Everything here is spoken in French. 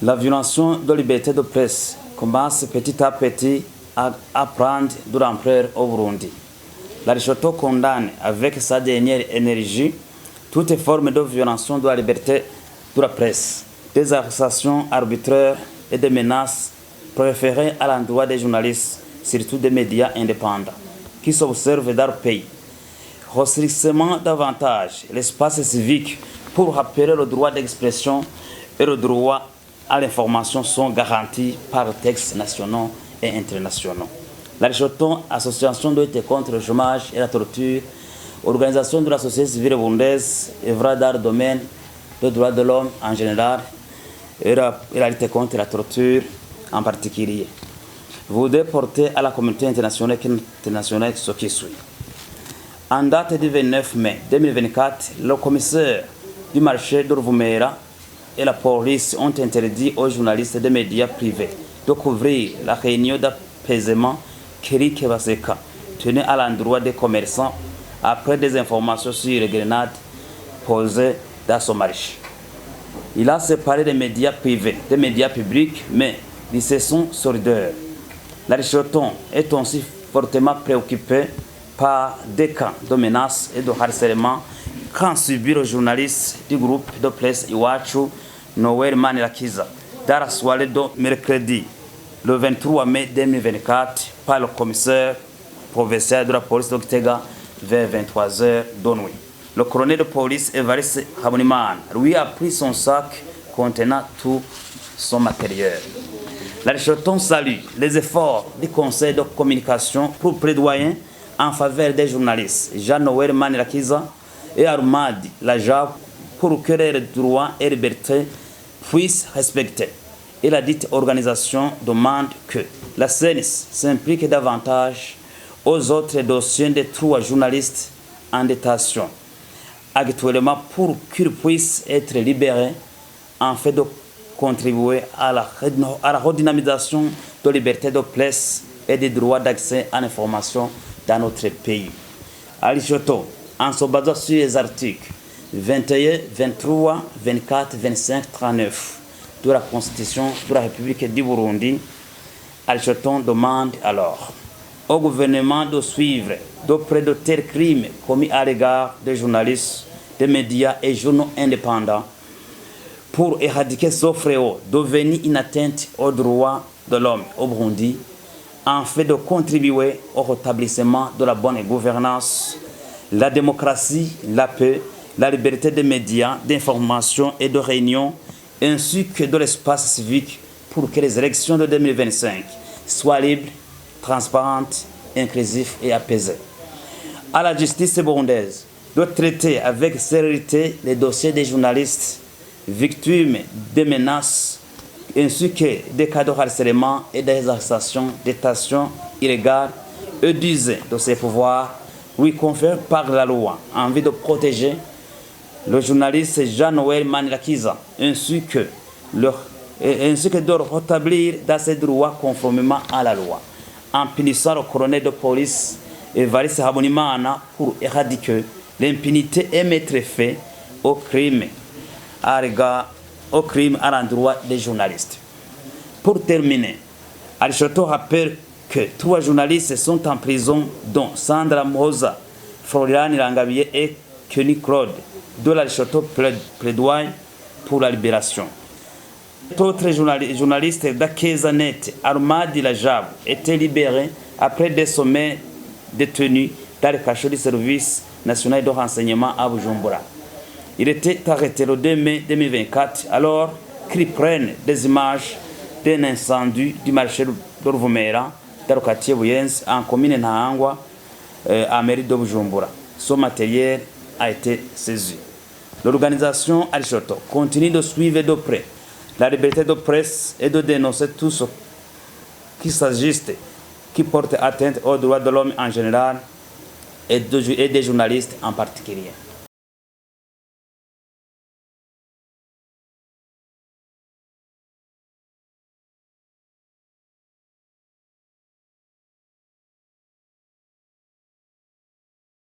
La violation de la liberté de presse commence petit à petit à prendre de l'ampleur au Burundi. L'Aristote condamne avec sa dernière énergie toutes formes de violation de la liberté de la presse, des accusations arbitraires et des menaces préférées à l'endroit des journalistes, surtout des médias indépendants, qui s'observent dans le pays. Restreint davantage l'espace civique pour rappeler le droit d'expression et le droit à l'information sont garantis par les textes nationaux et internationaux. L'Aristote, association de lutte contre le chômage et la torture, organisation de la société civile burundaise, œuvre dans le domaine des droits de l'homme en général et la lutte contre la torture en particulier, voudrait porter à la communauté internationale ce qui suit. En date du 29 mai 2024, le commissaire du marché de Ruvumera et la police ont interdit aux journalistes des médias privés de couvrir la réunion d'apaisement Keri Kebaseka, tenue à l'endroit des commerçants après des informations sur les grenades posées dans son marché. Il a séparé les médias privés des médias publics, mais ils se sont solidaires. L'Aristote est aussi fortement préoccupé par des cas de menaces et de harcèlement qu'ont subi le journaliste du groupe de presse Iwachu, Noël Manirakiza, dans la soirée de mercredi, le 23 mai 2024, par le commissaire provincial de la police d'Octega vers 23h de nuit. Le colonel de police Evariste Haboniman lui a pris son sac contenant tout son matériel. L'Aristote salue les efforts du conseil de communication pour plaidoyer en faveur des journalistes Jean-Noël Manirakiza et Armadi Lajab pour que leurs droits et libertés puissent respecter. Et la dite organisation demande que la CNIS s'implique davantage aux autres dossiers des 3 journalistes en détention actuellement pour qu'ils puissent être libérés en fait de contribuer à la redynamisation de la liberté de presse et des droits d'accès à l'information dans notre pays. Aristote, en se basant sur les articles 21, 23, 24, 25, 39 de la Constitution de la République du Burundi, Aristote demande alors au gouvernement de suivre de près de tels crimes commis à l'égard des journalistes, des médias et journaux indépendants pour éradiquer ce fléau devenu une atteinte aux droits de l'homme au Burundi, en fait de contribuer au rétablissement de la bonne gouvernance, la démocratie, la paix, la liberté des médias, d'information et de réunion, ainsi que de l'espace civique pour que les élections de 2025 soient libres, transparentes, inclusives et apaisées. À la justice burundaise de traiter avec sérénité les dossiers des journalistes victimes des menaces ainsi que des cas de harcèlement et des arrestations, détentions illégales et d'user de ses pouvoirs lui confèrent par la loi en vue de protéger le journaliste Jean-Noël Manirakiza ainsi que de rétablir dans ses droits conformément à la loi, en punissant le colonel de police Evariste Habonimana pour éradiquer l'impunité et mettre fin au crime à l'endroit des journalistes. Pour terminer, Aristote rappelle que 3 journalistes sont en prison, dont Sandra Moza, Florian Rangabiye et Kenny Claude, de l'Aristote plaidoie pour la libération. D'autres journalistes d'Akezanet, Armadi Lajab, étaient libérés après des sommets détenus dans le cachot du service national de renseignement à Bujumbura. Il était arrêté le 2 mai 2024 alors qu'ils prennent des images d'un incendie du marché de Ruvumera dans le quartier Buyenzi en commune Ntahangwa à mairie de Bujumbura. Ce matériel a été saisi. L'organisation Aristote continue de suivre de près la liberté de presse et de dénoncer tout ce qui s'agisse qui porte atteinte aux droits de l'homme en général et des journalistes en particulier.